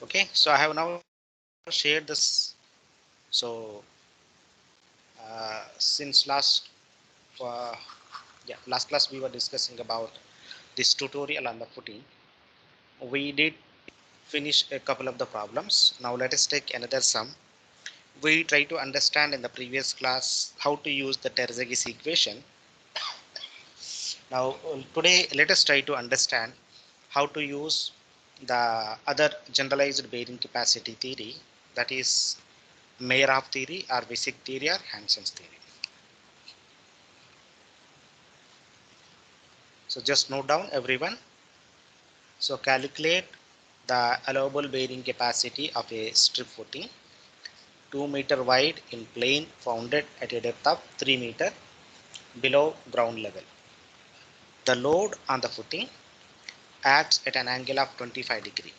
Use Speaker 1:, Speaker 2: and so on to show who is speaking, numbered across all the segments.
Speaker 1: Okay, so I have now shared this. So since uh, last class we were discussing about this tutorial on the footing. We did finish a couple of the problems. Now let us take another sum. We try to understand in the previous class how to use the Terzaghi's equation. Now today let us try to understand how to use the other generalized bearing capacity theory, that is Meyerhof theory or Wissig theory or Hansen's theory. So just note down everyone. So calculate the allowable bearing capacity of a strip footing 2 meter wide in plane founded at a depth of 3 meter below ground level. The load on the footing acts at an angle of 25 degree.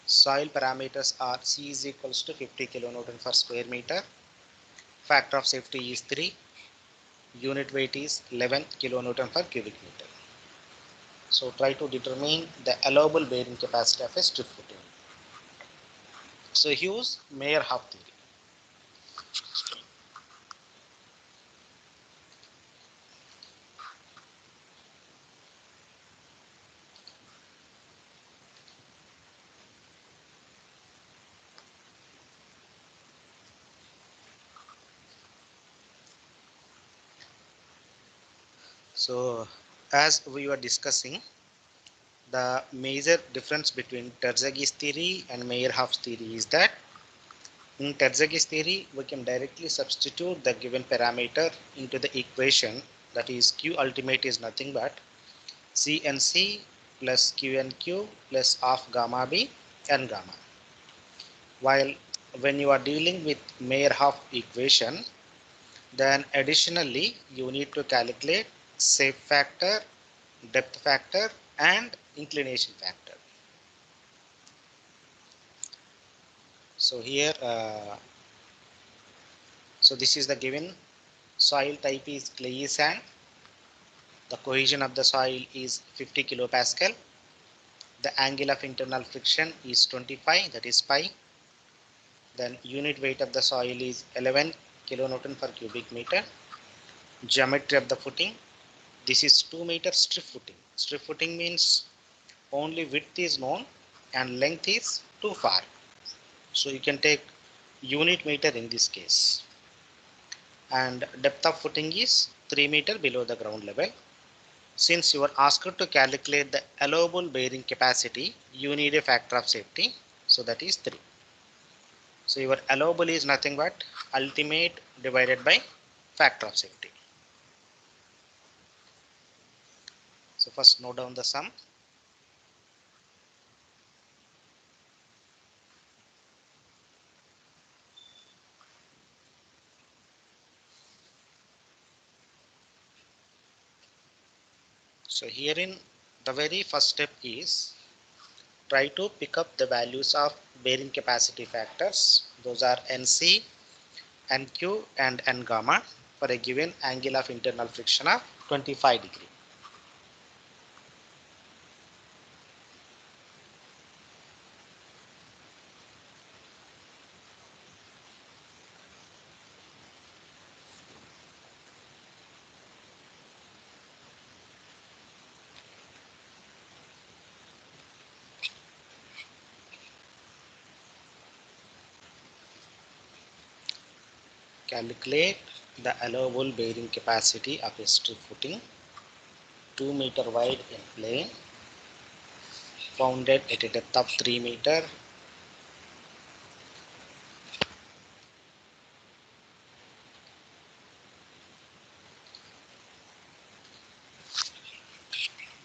Speaker 1: Soil parameters are C is equals to 50 kilonewton per square meter. Factor of safety is 3. Unit weight is 11 kilonewton per cubic meter. So try to determine the allowable bearing capacity of a strip footing. So use Meyerhof theory. So as we were discussing, the major difference between Terzaghi's theory and Meyerhoff's theory is that in Terzaghi's theory, we can directly substitute the given parameter into the equation, that is Q ultimate is nothing but CNC plus QNQ plus half gamma B and gamma. While when you are dealing with Meyerhoff equation, then additionally you need to calculate shape factor, depth factor and inclination factor. So here so this is the given soil type is clayey sand. The cohesion of the soil is 50 kilopascal. The angle of internal friction is 25, that is pi. Then unit weight of the soil is 11 kilonewton per cubic meter. Geometry of the footing. This is 2 meter strip footing. Strip footing means only width is known and length is too far. So you can take unit meter in this case. And depth of footing is 3 meter below the ground level. Since you are asked to calculate the allowable bearing capacity, you need a factor of safety. So that is 3. So your allowable is nothing but ultimate divided by factor of safety. So first note down the sum. So herein the very first step is try to pick up the values of bearing capacity factors. Those are NC, NQ and N gamma for a given angle of internal friction of 25 degree. Calculate the allowable bearing capacity of a strip footing 2 meter wide in plane founded at a depth of 3 meter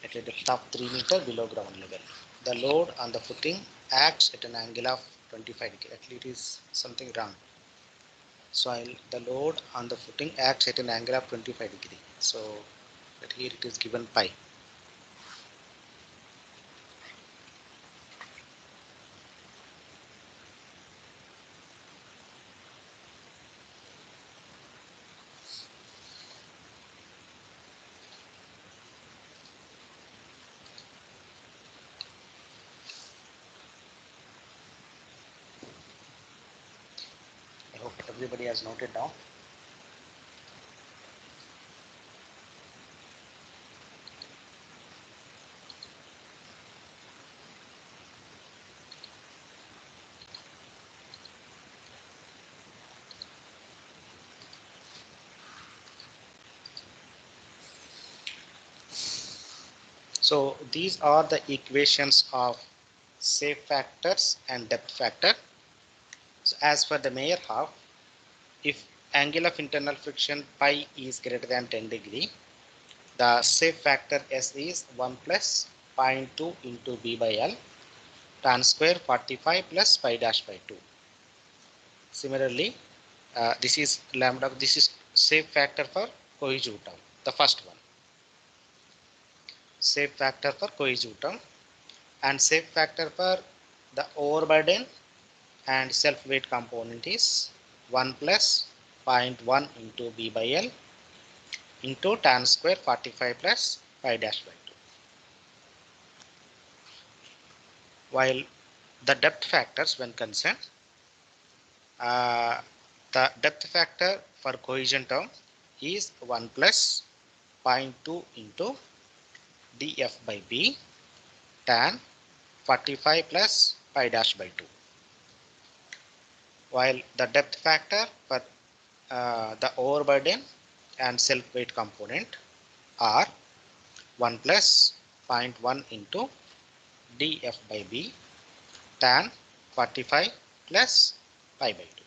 Speaker 1: at a depth of 3 meter below ground level. The load on the footing acts at an angle of 25 degree. Actually it is something wrong. So the load on the footing acts at an angle of 25 degree. So but here it is given pi. everybody has noted down. So these are the equations of shape factors and depth factor. So as for the Mayer half, if angle of internal friction pi is greater than 10 degree, the shape factor S is 1 plus 0.2 into B by L tan square 45 plus pi dash by 2. Similarly, this is lambda, this is shape factor for cohesive term, the first one. Shape factor for cohesive term, and shape factor for the overburden and self weight component is 1 plus 0.1 into B by L into tan square 45 plus pi dash by 2. While the depth factors when concerned, the depth factor for cohesion term is 1 plus 0.2 into df by b tan 45 plus pi dash by 2. While the depth factor for the overburden and self weight component are 1 plus 0.1 into df by b tan 45 plus pi by 2.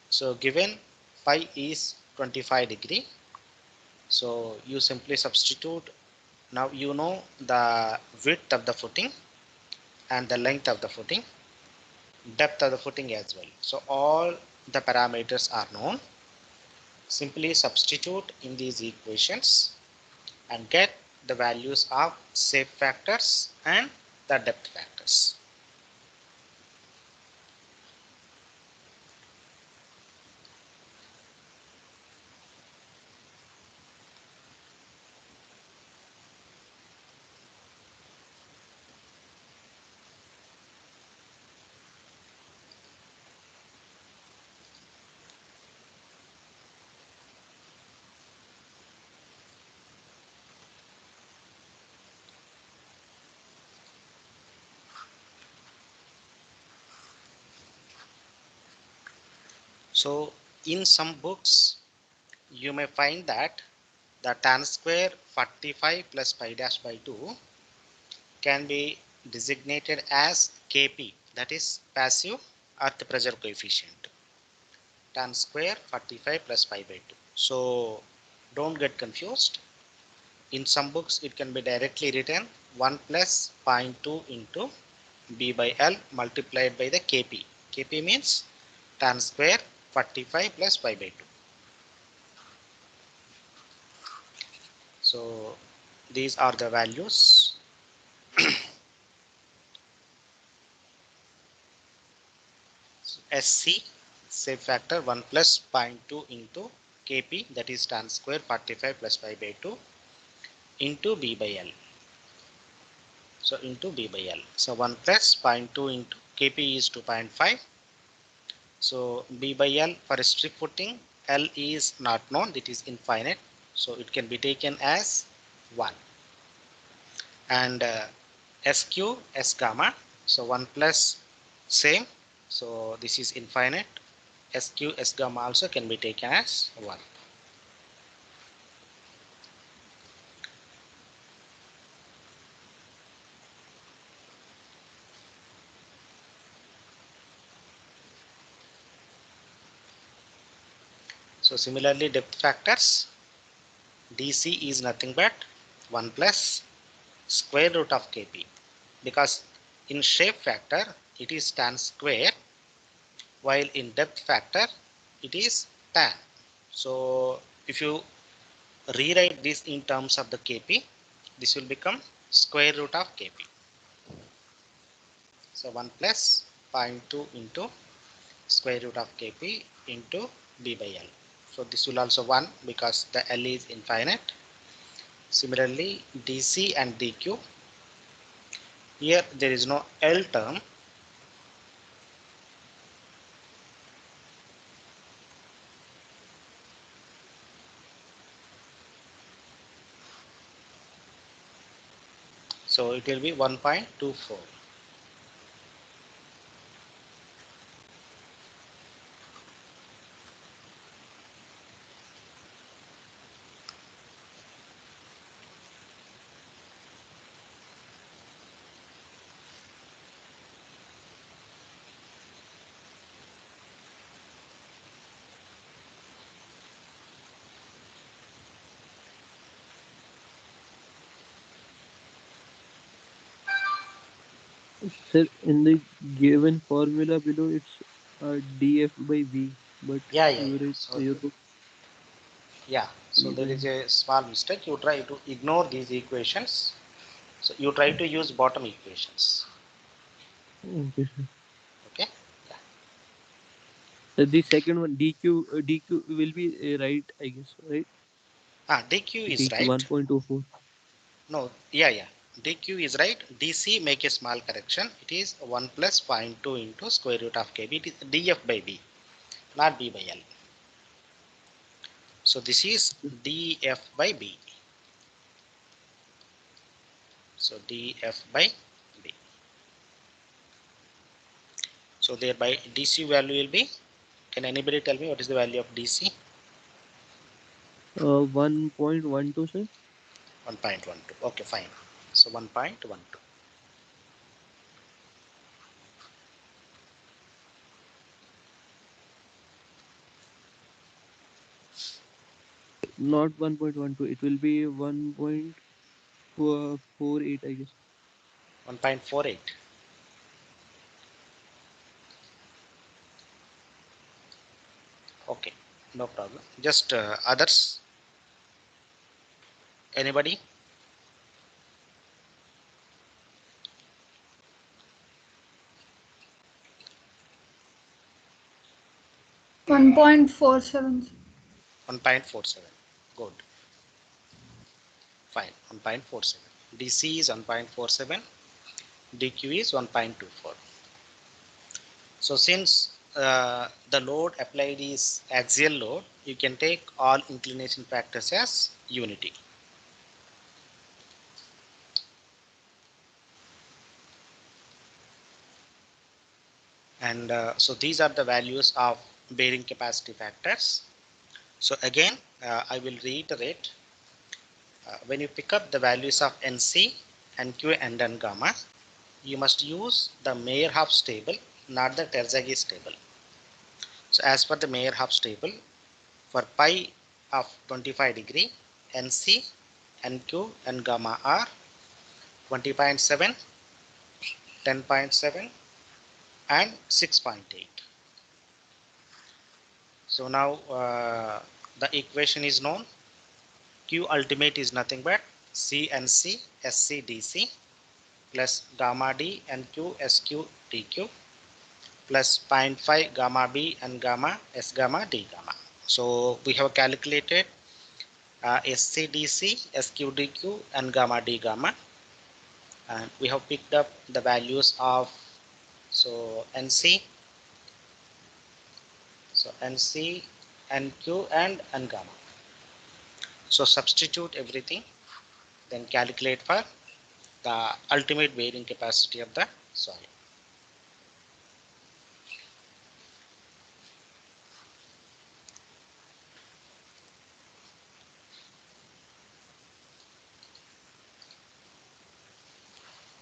Speaker 1: So given pi is 25 degree, so you simply substitute. Now you know the width of the footing and the length of the footing, depth of the footing as well. So all the parameters are known. Simply substitute in these equations and get the values of shape factors and the depth factors. So in some books you may find that the tan square 45 plus pi dash by 2 can be designated as Kp, that is passive earth pressure coefficient, tan square 45 plus pi by 2. So don't get confused. In some books it can be directly written 1 plus 0.2 into B by L multiplied by the Kp. Kp means tan square 45 plus pi by 2. So these are the values. SC, shape factor 1 plus 0.2 into Kp, that is tan square 45 plus pi by 2 into B by L. So into B by L. So 1 plus 0.2 into Kp is 2.5. So B by L for strip footing, L is not known, it is infinite. So it can be taken as 1. And SQ, S gamma. So 1 plus same. So this is infinite. SQ, S gamma also can be taken as 1. So similarly depth factors, DC is nothing but 1 plus square root of Kp, because in shape factor it is tan square, while in depth factor it is tan. So if you rewrite this in terms of the Kp, this will become square root of Kp. So 1 plus 0.2 into square root of Kp into B by L. So this will also 1 because the L is infinite. Similarly DC and DQ, here there is no L term. So it will be 1.24.
Speaker 2: Sir, in the given formula below, it's df by v, but
Speaker 1: Yeah, yeah,
Speaker 2: you
Speaker 1: yeah.
Speaker 2: write
Speaker 1: So
Speaker 2: you wrote
Speaker 1: yeah, so
Speaker 2: v
Speaker 1: there
Speaker 2: by.
Speaker 1: is a small mistake. You try to ignore these equations. So you try to use bottom equations.
Speaker 2: Okay, sir.
Speaker 1: Okay. Yeah.
Speaker 2: The second one, dq will be right, I guess, right?
Speaker 1: DQ is
Speaker 2: dq
Speaker 1: right.
Speaker 2: 1.24.
Speaker 1: No, yeah, yeah. DQ is right. DC make a small correction. It is 1 plus 0.2 into square root of KB. It is DF by B, not B by L. So this is DF by B. So DF by B. So thereby DC value will be, can anybody tell me what is the value of DC?
Speaker 2: 1.12, sir.
Speaker 1: 1.12. Okay, fine. So 1.12.
Speaker 2: Not 1.12. It will be 1.48, I guess.
Speaker 1: 1.48. Okay, no problem. Just others. Anybody?
Speaker 3: 1.47.
Speaker 1: 1.47. Good. Fine. 1.47. DC is 1.47. DQ is 1.24. So since the load applied is axial load, you can take all inclination factors as unity. And so these are the values of bearing capacity factors. So again, I will reiterate, when you pick up the values of NC, NQ and N gamma, you must use the Meyerhof table, not the Terzaghi's table. So as per the Meyerhof table, for pi of 25 degree, NC, NQ and gamma are 20.7, 10.7 and 6.8. So now the equation is known. Q ultimate is nothing but CNC SCDC plus gamma D and Q SQ DQ plus zero point 0.5 gamma B and gamma S gamma D gamma. So we have calculated SCDC, SQDQ and gamma D gamma, and we have picked up the values of so NC, so NC, NQ and N gamma. So substitute everything, then calculate for the ultimate bearing capacity of the soil.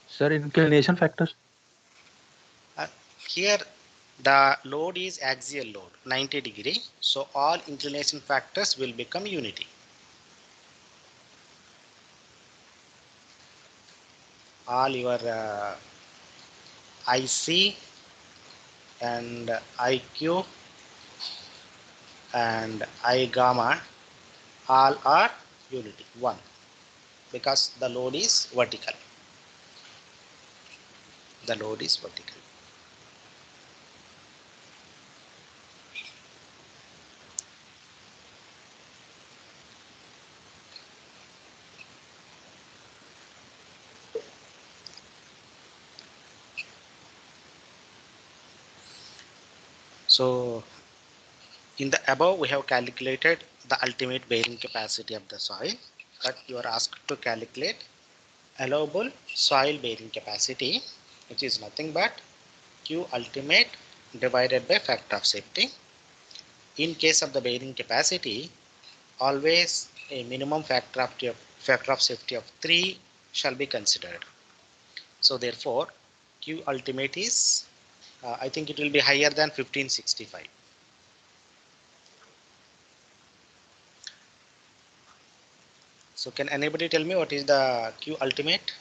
Speaker 4: Sir, inclination factors.
Speaker 1: Uh, Here the load is axial load 90 degree, so all inclination factors will become unity. All your IC and IQ and I gamma all are unity 1 because the load is vertical. The load is vertical. So in the above we have calculated the ultimate bearing capacity of the soil, but you are asked to calculate allowable soil bearing capacity, which is nothing but Q ultimate divided by factor of safety. In case of the bearing capacity, always a minimum factor of safety of 3 shall be considered. So therefore, Q ultimate is, I think it will be higher than 1565. So can anybody tell me what is the Q ultimate?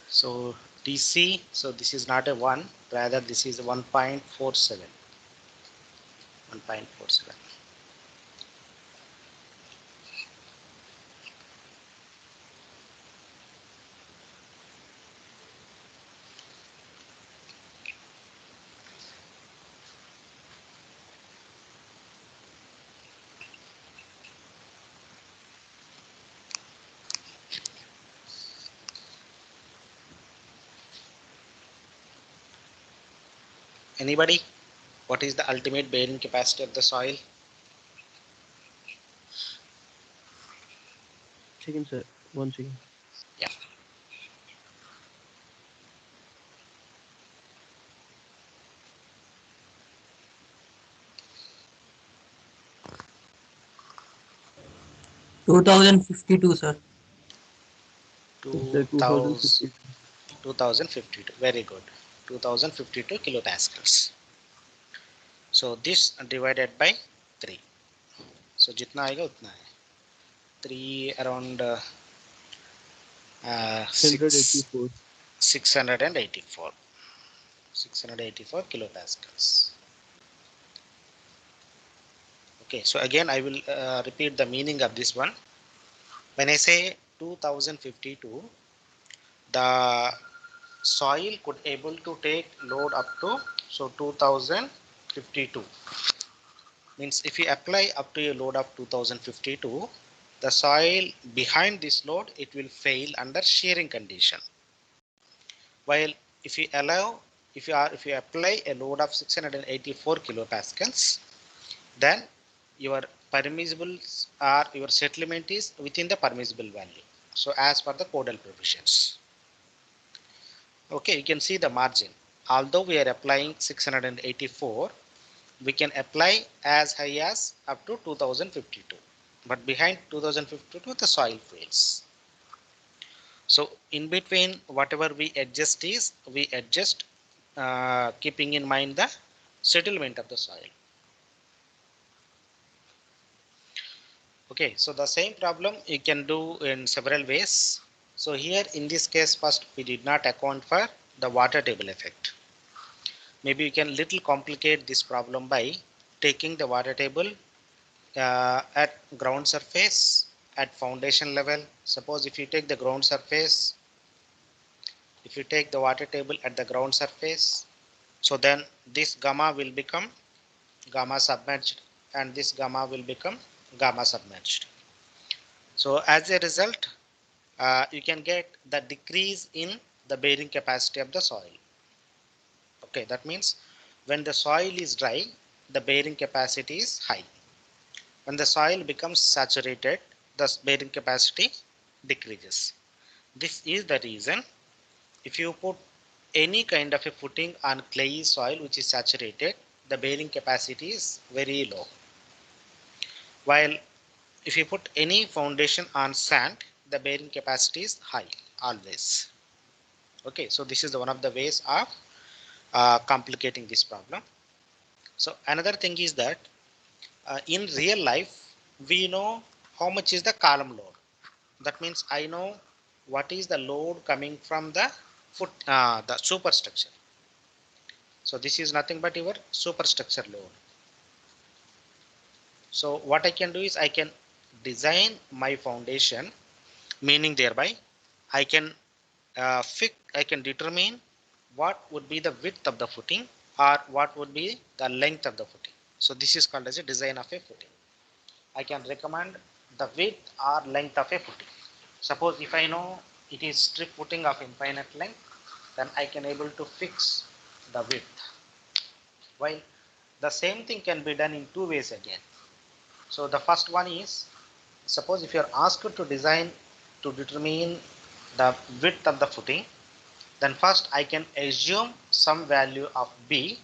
Speaker 1: So DC, so this is not a 1, rather this is 1.47. 1.47. Anybody? What is the ultimate bearing capacity of the soil?
Speaker 2: Second, sir. 1 second.
Speaker 1: Yeah.
Speaker 3: Two thousand 52, sir.
Speaker 2: Yes, sir.
Speaker 1: 2000,
Speaker 2: 2050.
Speaker 1: 2052. Very good. 2052 kilopascals. So this divided by 3. So जितना आएगा उतना है. 3 around
Speaker 2: 184.
Speaker 1: 684. 684 kilopascals. Okay, so again I will repeat the meaning of this one. When I say 2052, the soil could able to take load up to, so 2052 means if you apply up to a load of 2052, the soil behind this load, it will fail under shearing condition. While if you allow, if you apply a load of 684 kilopascals, then your permissibles or your settlement is within the permissible value. So as per the codal provisions. Okay, you can see the margin. Although we are applying 684, we can apply as high as up to 2052. But behind 2052, the soil fails. So in between, whatever we adjust is, we adjust keeping in mind the settlement of the soil. Okay, so the same problem you can do in several ways. So here in this case, first we did not account for the water table effect. Maybe you can little complicate this problem by taking the water table at ground surface, at foundation level. Suppose if you take the ground surface, if you take the water table at the ground surface, so then this gamma will become gamma submerged and this gamma will become gamma submerged. So as a result, you can get the decrease in the bearing capacity of the soil. Okay, that means when the soil is dry, the bearing capacity is high. When the soil becomes saturated, the bearing capacity decreases. This is the reason if you put any kind of a footing on clayey soil which is saturated, the bearing capacity is very low. While if you put any foundation on sand, the bearing capacity is high always. Okay, so this is one of the ways of complicating this problem. So another thing is that in real life, we know how much is the column load. That means I know what is the load coming from the the superstructure. So this is nothing but your superstructure load. So what I can do is I can design my foundation, meaning thereby I can determine what would be the width of the footing or what would be the length of the footing. So this is called as a design of a footing. I can recommend the width or length of a footing. Suppose if I know it is strip footing of infinite length, then I can able to fix the width. While the same thing can be done in two ways again. So the first one is, suppose if you are asked to design to determine the width of the footing, then first I can assume some value of B,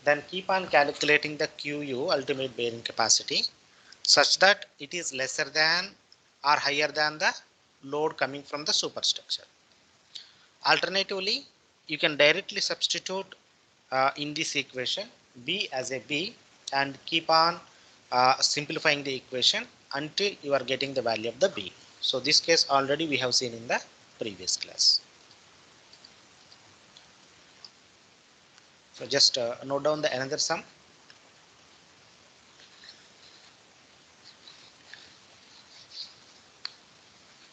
Speaker 1: then keep on calculating the QU, ultimate bearing capacity, such that it is lesser than or higher than the load coming from the superstructure. Alternatively, you can directly substitute in this equation B as a B and keep on simplifying the equation until you are getting the value of the B. So this case already we have seen in the previous class. So just note down the another sum.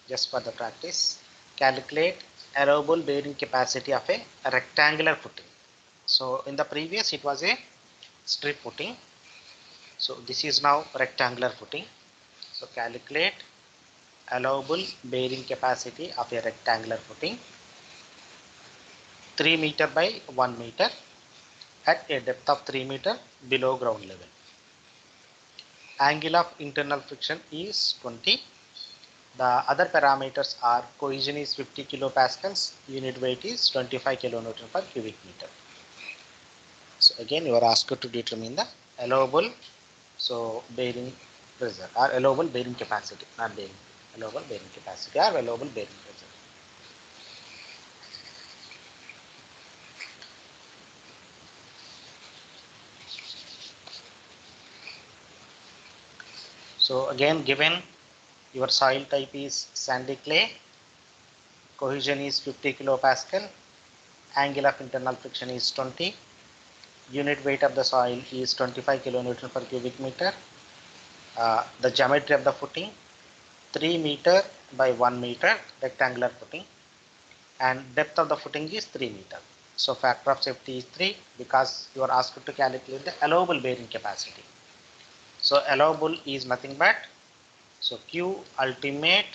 Speaker 1: Just for the practice, calculate allowable bearing capacity of a rectangular footing. So in the previous it was a strip footing. So this is now rectangular footing. So calculate allowable bearing capacity of a rectangular footing 3 meter by 1 meter at a depth of 3 meter below ground level. Angle of internal friction is 20. The other parameters are cohesion is 50 kilopascals, unit weight is 25 kilonewton per cubic meter. So again you are asked to determine the allowable bearing pressure or allowable bearing capacity, not bearing, allowable bearing capacity or allowable bearing pressure. So again, given your soil type is sandy clay, cohesion is 50 kilopascal, angle of internal friction is 20, unit weight of the soil is 25 kilonewton per cubic meter, the geometry of the footing 3 meter by 1 meter rectangular footing, and depth of the footing is 3 meter. So factor of safety is 3 because you are asked to calculate the allowable bearing capacity. So allowable is nothing but Q ultimate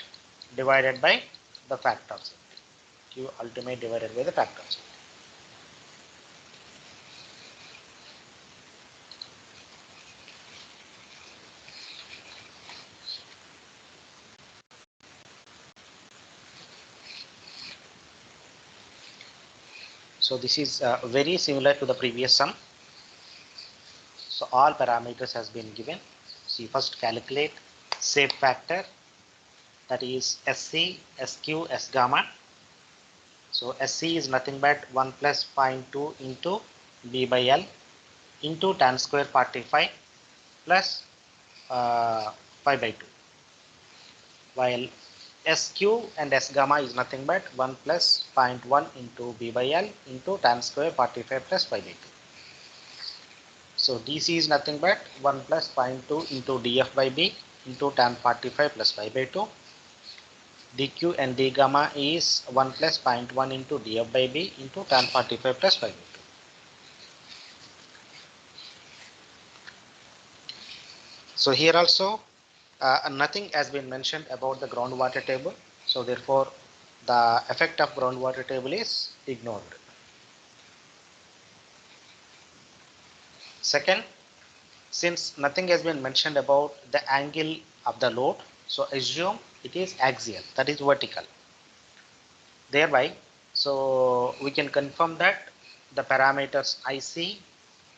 Speaker 1: divided by the factor of safety. Q ultimate divided by the factor of safety. So this is very similar to the previous sum. So all parameters has been given. So you first calculate safe factor, that is SC, SQ, S gamma. So SC is nothing but 1 plus 0.2 into B by L into tan square 45 plus pi by 2. While SQ and S gamma is nothing but 1 plus 0.1 into B by L into tan square 45 plus pi by 2. So DC is nothing but 1 plus 0.2 into dF by B into tan 45 plus pi by 2. dq and d gamma is 1 plus 0.1 into dF by B into tan 45 plus pi by 2. So here also nothing has been mentioned about the groundwater table. So therefore the effect of groundwater table is ignored. Second, since nothing has been mentioned about the angle of the load, so assume it is axial, that is vertical. Thereby, so we can confirm that the parameters IC,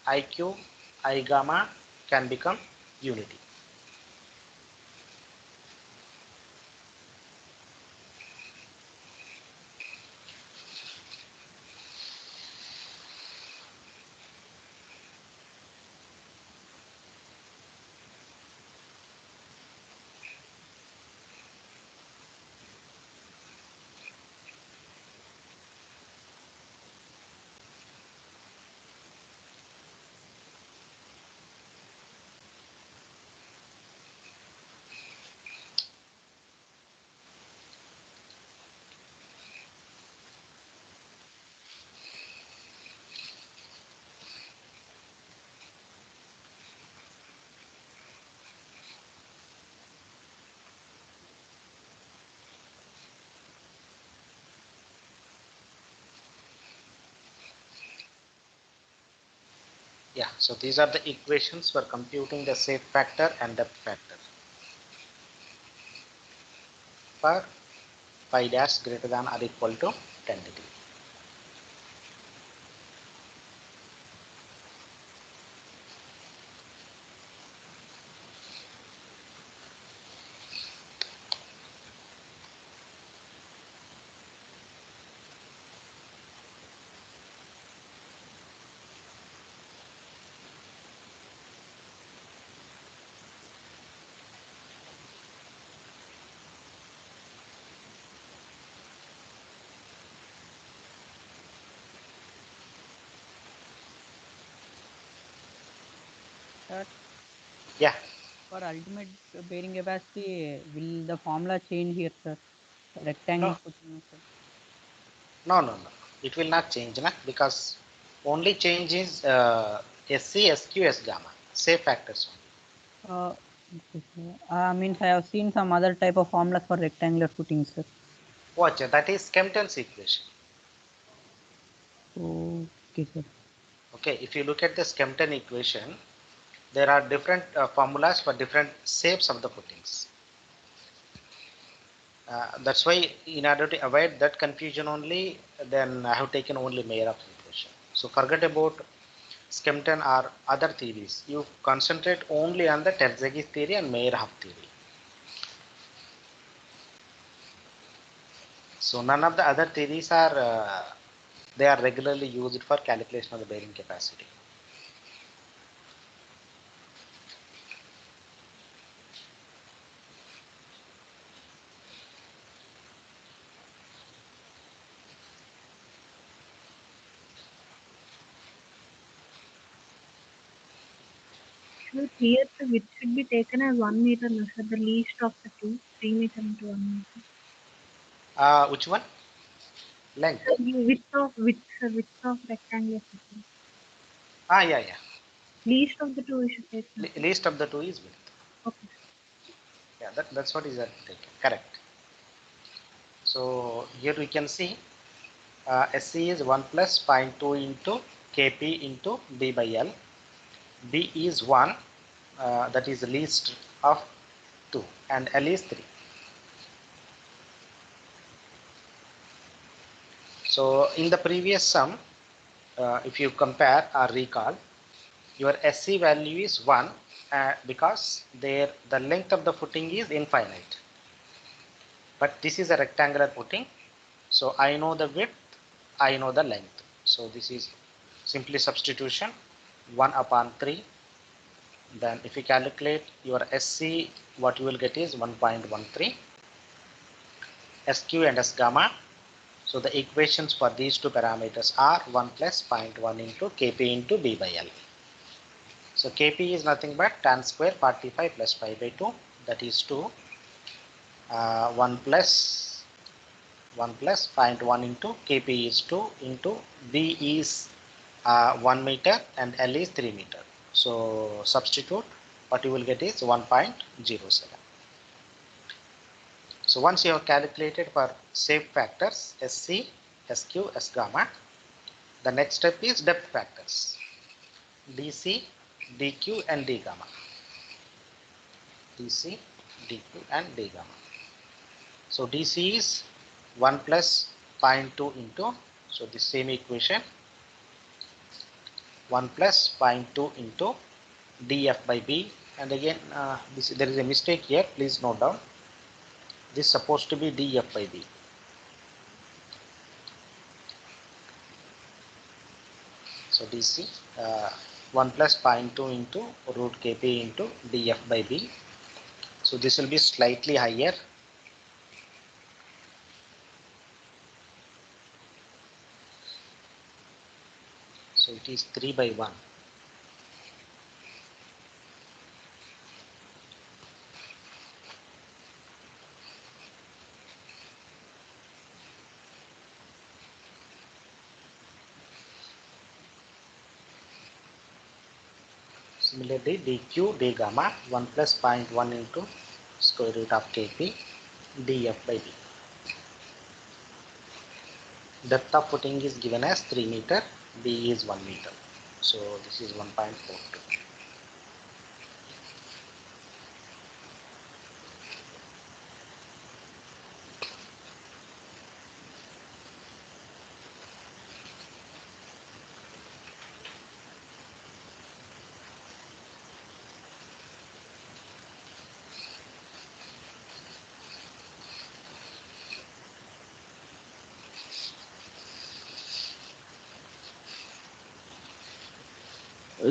Speaker 1: IQ, I gamma can become unity. Yeah, so these are the equations for computing the shape factor and depth factor for pi dash greater than or equal to 10 degree.
Speaker 3: Sir,
Speaker 1: Yeah,
Speaker 3: for ultimate bearing capacity, will the formula change here, sir?
Speaker 1: no,
Speaker 3: Rectangle footing, sir.
Speaker 1: no. It will not change, na? Because only change is SC, SQ, S gamma, shape factors only.
Speaker 3: Okay, sir. Means I have seen some other type of formulas for rectangular footing, sir.
Speaker 1: Watch, that is Kempton's equation.
Speaker 3: Okay, sir.
Speaker 1: Okay, if you look at the Kempton equation, there are different formulas for different shapes of the footings. That's why in order to avoid that confusion only, then I have taken only Meyerhoff's equation. So forget about Skempton or other theories. You concentrate only on the Terzaghi theory and Meyerhoff theory. So none of the other theories are they are regularly used for calculation of the bearing capacity.
Speaker 5: So here the width should be taken as 1 meter, no, sir, the least of the two, 3 meter into 1 meter.
Speaker 1: Which one? Length.
Speaker 5: So width of rectangular footing.
Speaker 1: Yeah.
Speaker 5: Least of the two we should take. No, sir.
Speaker 1: Least of the two is width.
Speaker 5: Okay.
Speaker 1: Yeah, that's what is taken. Correct. So here we can see SC is 1 plus 0.2 into Kp into B by L. B is 1, that is the least of 2, and L is 3. So in the previous sum, if you compare or recall, your SC value is 1 because there the length of the footing is infinite. But this is a rectangular footing, so I know the width, I know the length. So this is simply substitution 1 upon 3. Then if you calculate your SC, what you will get is 1.13. SQ and S gamma. So the equations for these two parameters are 1 plus 0.1 into Kp into B by L. So Kp is nothing but tan square 45 plus pi by 2, that is 2. 1 plus 0.1 into Kp is 2 into B is 1 meter and L is 3 meter. So substitute, what you will get is 1.07. So once you have calculated for shape factors SC, SQ, S gamma, the next step is depth factors DC, DQ and D gamma. DC, DQ and D gamma. So DC is 1 plus 0.2 into, so the same equation, 1 plus 0.2 into dF by B, and again there is a mistake here, please note down, this is supposed to be dF by B. So DC 1 plus 0.2 into root Kp into dF by B. So this will be slightly higher. So it is 3 by 1. Similarly, dq d gamma 1 plus 0.1 into square root of Kp dF by B. Depth of footing is given as 3 meter, B is 1 meter. So this is 1.42.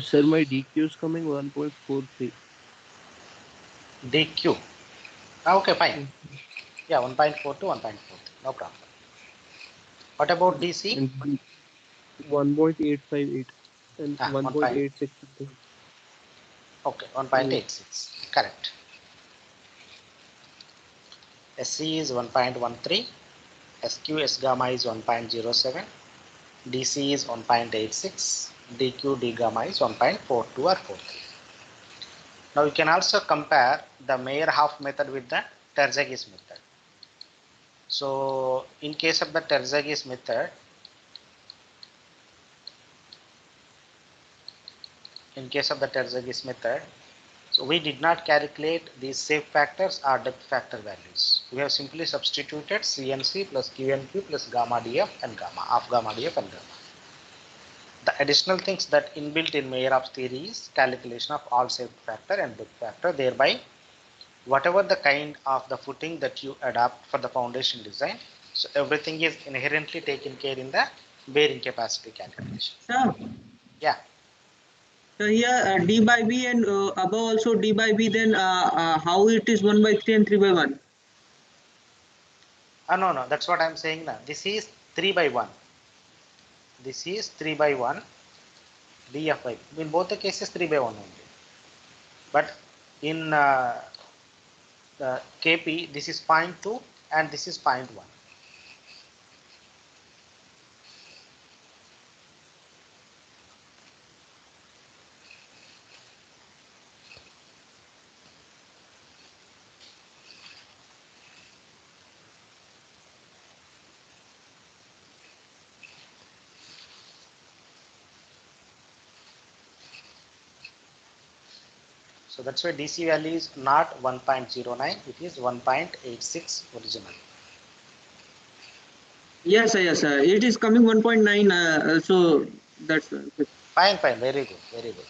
Speaker 2: Sir, my DQ is coming 1.43.
Speaker 1: DQ. Okay, fine.
Speaker 2: Mm.
Speaker 1: Yeah, 1.4 to 1.43. No problem. What about DC?
Speaker 2: And 1.858 and
Speaker 1: 1 point.
Speaker 2: 1.86 something.
Speaker 1: Okay,
Speaker 2: Yeah.
Speaker 1: 1.86. Correct. SC is 1.13. SQ S gamma is 1.07. DC is 1.86. DQ D gamma is 1.42 or 43. Now you can also compare the Mayer-Half method with the Terzaghi's method. So in case of the Terzaghi's method, so we did not calculate these safe factors or depth factor values. We have simply substituted CNC plus QNQ plus gamma DF and gamma, half gamma DF and gamma. The additional things that inbuilt in Mayer-Half theory is calculation of all safe factor and depth factor, thereby whatever the kind of the footing that you adopt for the foundation design, so everything is inherently taken care in the bearing capacity calculation.
Speaker 6: Sir,
Speaker 1: Yeah.
Speaker 6: so here d by b and above also d by b, then how it is 1 by 3 and 3 by 1?
Speaker 1: No, that's what I'm saying now. This is 3 by 1. This is 3 by 1 df by. In both the cases 3 by 1 only. But in KP, this is 0.2 and this is 0.1. So that's why DC value is not 1.09, it is 1.86 original.
Speaker 6: Yes, sir, yes, sir. It is coming 1.9. So that's
Speaker 1: Fine, very good, very good.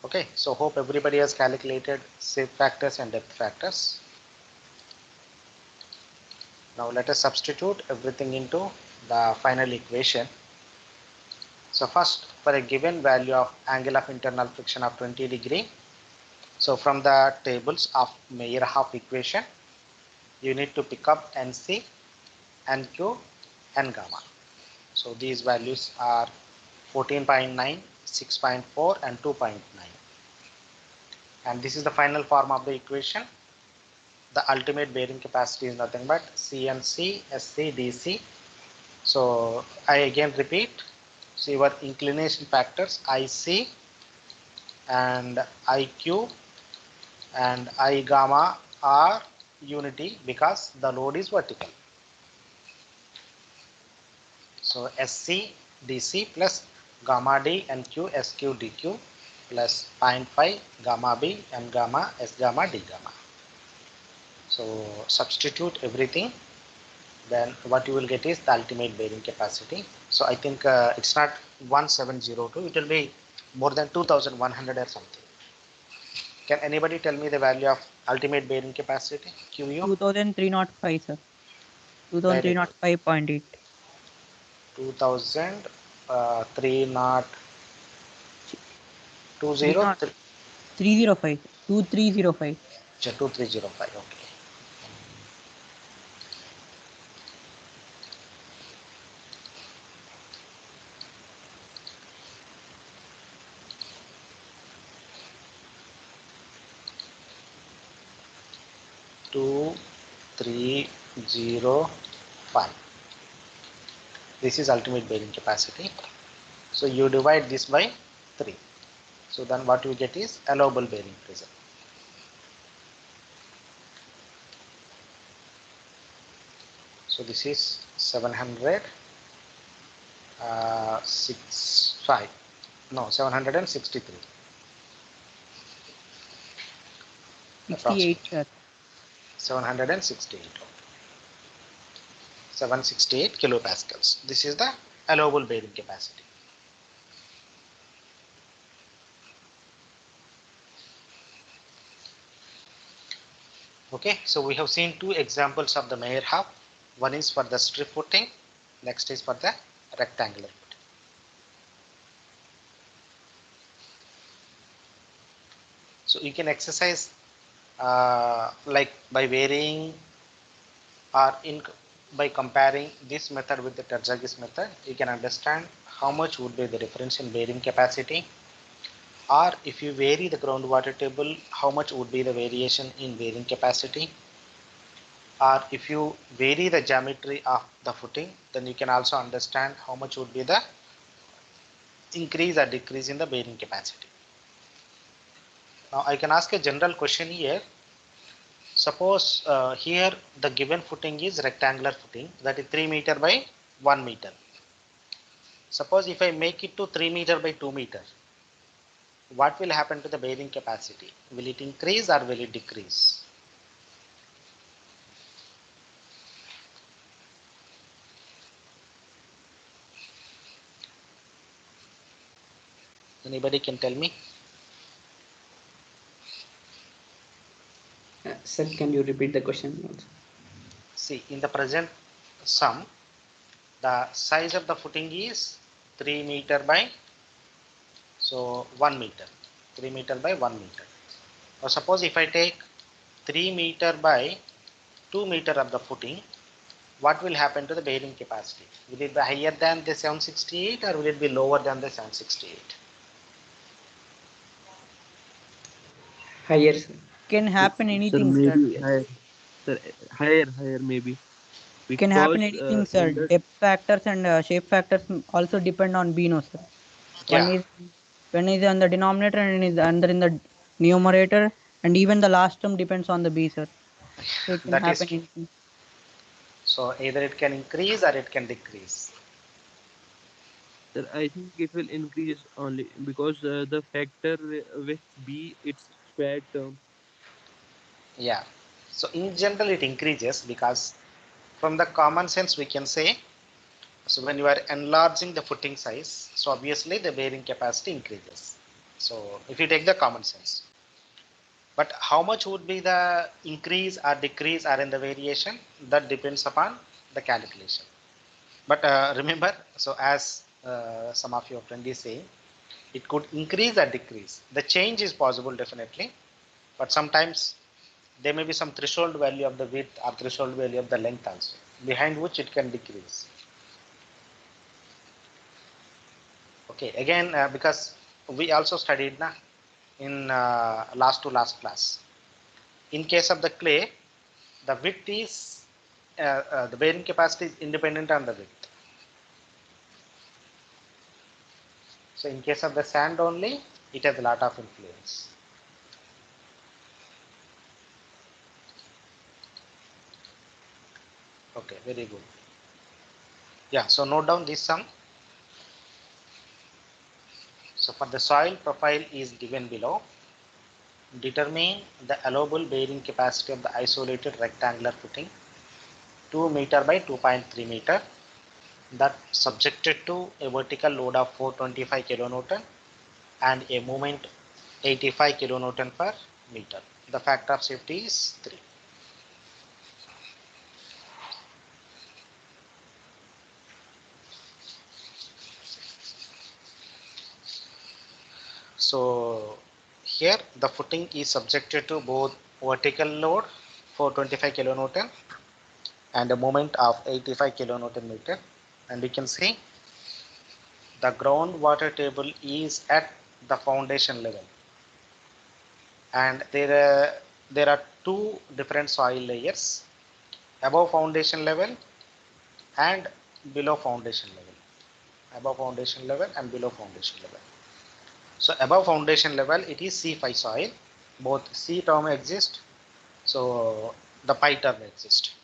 Speaker 1: Okay, so hope everybody has calculated safe factors and depth factors. Now let us substitute everything into the final equation. So first, for a given value of angle of internal friction of 20 degree, so from the tables of Mayer-Half equation, you need to pick up NC, NQ, and gamma. So these values are 14.9, 6.4 and 2.9. And this is the final form of the equation. The ultimate bearing capacity is nothing but CNC, SC, DC. So I again repeat, so your inclination factors IC and IQ and I gamma are unity because the load is vertical. So SC DC plus gamma D and Q SQ DQ plus 0.5 gamma B and gamma S gamma D gamma. So substitute everything, then what you will get is the ultimate bearing capacity. So I think it's not 1702, it will be more than 2100 or something. Can anybody tell me the value of ultimate bearing capacity, QU?
Speaker 3: 2305, sir.
Speaker 1: Very good.
Speaker 3: 2305.8.
Speaker 1: 2003 203
Speaker 3: 305. 2305.
Speaker 1: 2305. Okay. Two, 305. This is ultimate bearing capacity. So you divide this by 3. So then what you get is allowable bearing pressure. So this is 700 65 no 763
Speaker 3: 68, sir.
Speaker 1: 768 768 kilopascals. This is the allowable bearing capacity. Okay, so we have seen two examples of the Meyerhof. One is for the strip footing, next is for the rectangular footing. So you can exercise like by varying or by comparing this method with the Terzaghi's method, you can understand how much would be the difference in bearing capacity, or if you vary the groundwater table, how much would be the variation in bearing capacity, or if you vary the geometry of the footing, then you can also understand how much would be the increase or decrease in the bearing capacity. Now I can ask a general question here. Suppose here the given footing is rectangular footing, that is 3 meter by 1 meter. Suppose if I make it to 3 meter by 2 meter, what will happen to the bearing capacity? Will it increase or will it decrease? Anybody can tell me?
Speaker 7: Sir, can you repeat the question also?
Speaker 1: See, in the present sum, the size of the footing is 3 meter by 1 meter. 3 meter by 1 meter. Or suppose if I take 3 meter by 2 meter of the footing, what will happen to the bearing capacity? Will it be higher than the 768 or will it be lower than the 768?
Speaker 7: Higher, sir.
Speaker 3: Can happen
Speaker 2: Sir,
Speaker 3: anything, sir.
Speaker 2: maybe higher. Sir, higher maybe.
Speaker 3: Can happen
Speaker 2: Because
Speaker 3: anything, sir.
Speaker 2: in the
Speaker 3: Depth factors and shape factors also depend on B, no, sir. One
Speaker 1: Yeah,
Speaker 3: is when is on the denominator and is under in the numerator, and even the last term depends on the B, sir. So it can
Speaker 1: that is
Speaker 3: happen
Speaker 1: true.
Speaker 3: anything.
Speaker 1: So either it can increase or it can decrease.
Speaker 2: sir, I think it will increase only because the factor with B, it's square term.
Speaker 1: Yeah. So in general it increases because from the common sense we can say, so when you are enlarging the footing size, so obviously the bearing capacity increases. So if you take the common sense. But how much would be the increase or decrease or in the variation? That depends upon the calculation. But remember, so as some of your friend is saying, it could increase or decrease. The change is possible definitely, but sometimes there may be some threshold value of the width or threshold value of the length also, behind which it can decrease. Okay, again, because we also studied in last to last class. In case of the clay, the width is, the bearing capacity is independent on the width. So in case of the sand only, it has a lot of influence. Okay, very good. Yeah, so note down this sum. So for the soil profile is given below. Determine the allowable bearing capacity of the isolated rectangular footing 2 meter by 2.3 meter, that subjected to a vertical load of 425 kilonewton and a moment 85 kilonewton per meter. The factor of safety is 3. So here the footing is subjected to both vertical load 425 kilonewton and a moment of 85 kilonewton meter, and you can see the groundwater table is at the foundation level, and there are two different soil layers, above foundation level and below foundation level, above foundation level and below foundation level. So above foundation level it is C5 soil, both C term exist, so the pi term exists.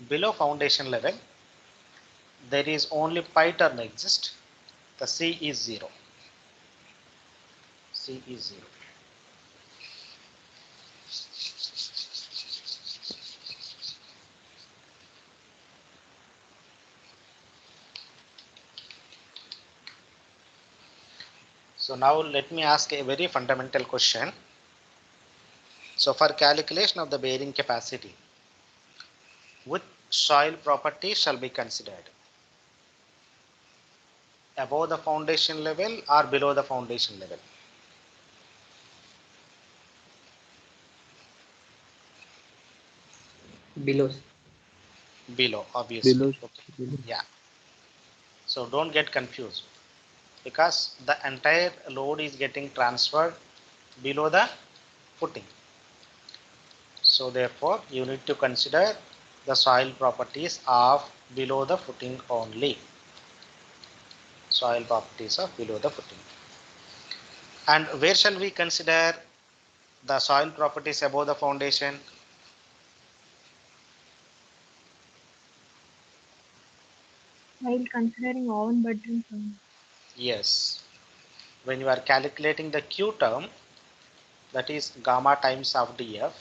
Speaker 1: below foundation level, there is only pi term exist. The C is 0. C is 0. So now let me ask a very fundamental question. So for calculation of the bearing capacity, which soil property shall be considered? Above the foundation level or below the foundation level?
Speaker 7: Below.
Speaker 1: Below, obviously.
Speaker 2: Below.
Speaker 1: Okay.
Speaker 2: Below.
Speaker 1: Yeah. So don't get confused, because the entire load is getting transferred below the footing. So therefore you need to consider the soil properties of below the footing only. Soil properties of below the footing. And where shall we consider the soil properties above the foundation?
Speaker 5: While considering oven budding term.
Speaker 1: Yes. When you are calculating the Q term, that is gamma times of dF,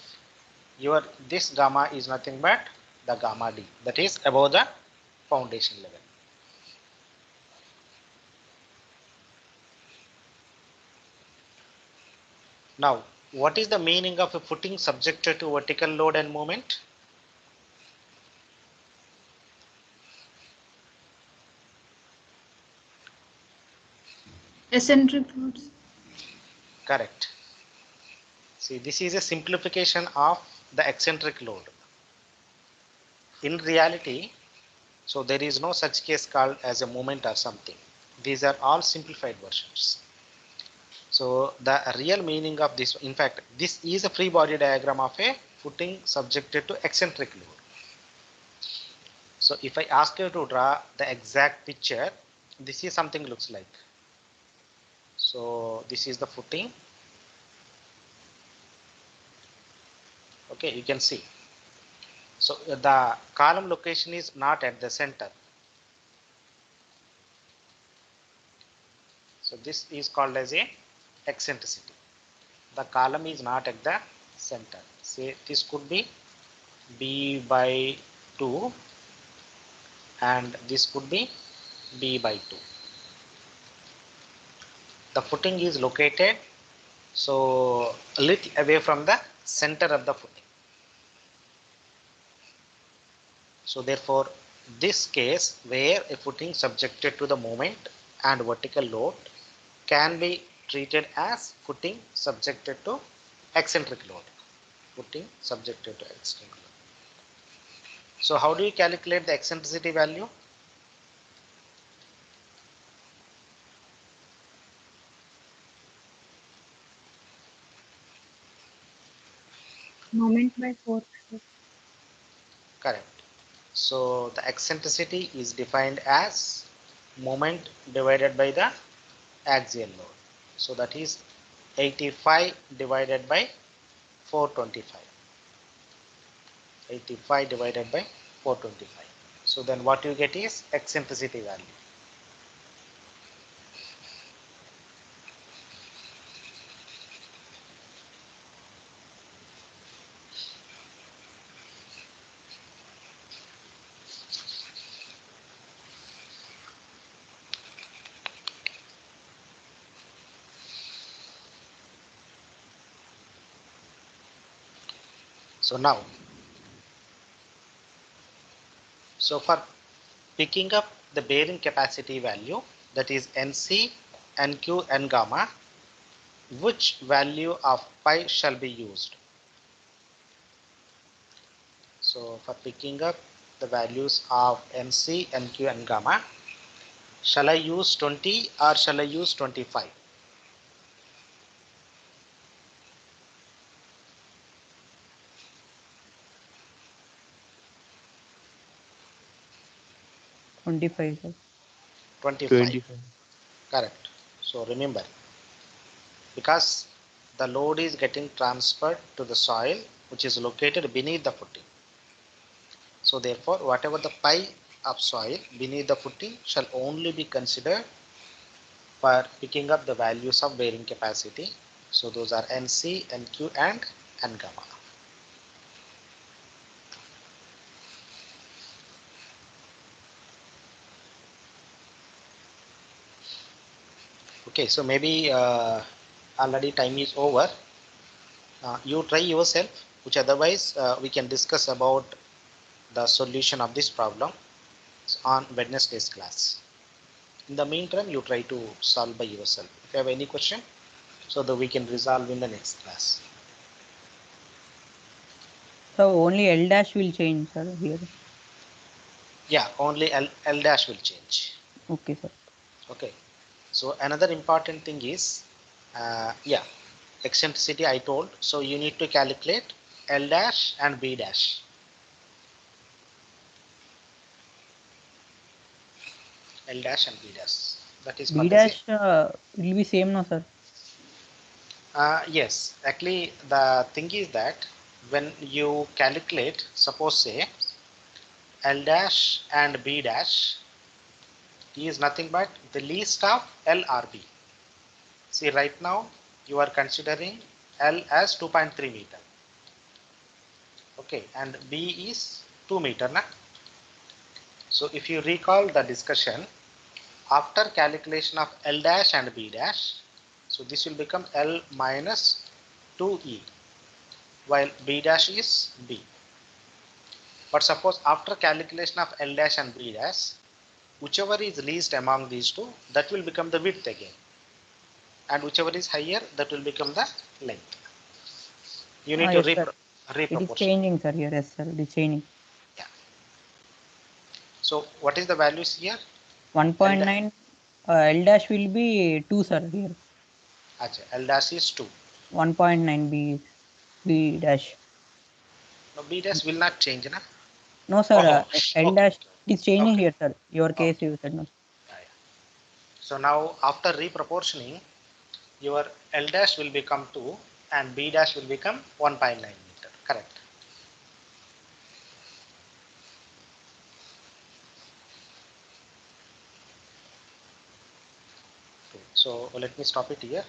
Speaker 1: this gamma is nothing but the gamma d, that is above the foundation level. Now, what is the meaning of a footing subjected to vertical load and moment?
Speaker 8: Eccentric loads.
Speaker 1: Correct. See, this is a simplification of the eccentric load. In reality, so there is no such case called as a moment or something. These are all simplified versions. So the real meaning of this, in fact, this is a free body diagram of a footing subjected to eccentric load. So if I ask you to draw the exact picture, this is something looks like. So this is the footing. Okay, you can see. So the column location is not at the center. So this is called as a eccentricity. The column is not at the center. Say this could be B by 2 and this could be B by 2. The footing is located so a little away from the center of the footing. So therefore, this case where a footing subjected to the moment and vertical load can be treated as footing subjected to eccentric load. Footing subjected to eccentric load. So how do you calculate the eccentricity value?
Speaker 5: Moment by force.
Speaker 1: Correct. So the eccentricity is defined as moment divided by the axial load. So that is 85 divided by 425. 85 divided by 425. So then what you get is eccentricity value. So now, so for picking up the bearing capacity value, that is NC, NQ and gamma, which value of pi shall be used? So for picking up the values of NC, NQ and gamma, shall I use 20 or shall I use 25?
Speaker 3: $25, sir.
Speaker 1: 25.
Speaker 2: 25.
Speaker 1: Correct. So remember, because the load is getting transferred to the soil which is located beneath the footing. So So therefore, whatever the pi of soil beneath the footing shall only be considered for picking up the values of bearing capacity. So those are NC, NQ and N gamma. Okay, so maybe already time is over. You try yourself, which otherwise we can discuss about the solution of this problem on Wednesday's class. In the meantime, you try to solve by yourself. If you have any question, so that we can resolve in the next class.
Speaker 3: So only L dash will change, sir, here.
Speaker 1: Yeah, only L dash will change.
Speaker 3: Okay, sir.
Speaker 1: Okay. So another important thing is, yeah, eccentricity I told. So you need to calculate L dash and B dash. L dash and B dash. That is
Speaker 3: B
Speaker 1: called
Speaker 3: dash will be same, no, sir?
Speaker 1: Yes, actually the thing is that when you calculate, suppose say L dash and B dash is nothing but the least of L or B. See, right now you are considering L as 2.3 meter. Okay, and B is 2 meter. Na? So if you recall the discussion, after calculation of L dash and B dash, so this will become L minus 2E, while B dash is B. But suppose after calculation of L dash and B dash, whichever is least among these two, that will become the width again. And whichever is higher, that will become the length. You need to
Speaker 3: Yes, sir. It is
Speaker 1: reproportion.
Speaker 3: changing, sir. Here, yes, sir. It is changing.
Speaker 1: Yeah. So what is the values here?
Speaker 3: 1.9. L dash will be 2, sir, here.
Speaker 1: Achha, L dash is 2.
Speaker 3: 1.9 B dash.
Speaker 1: No, B dash will not change, na?
Speaker 3: No, sir.
Speaker 1: Oh,
Speaker 3: L
Speaker 1: okay.
Speaker 3: dash is changing
Speaker 1: Okay.
Speaker 3: here, sir. Your case,
Speaker 1: Okay.
Speaker 3: you said no.
Speaker 1: Yeah, yeah. So now after reproportioning, your L dash will become 2 and B dash will become 1.9 meter. Correct. So let me stop it here.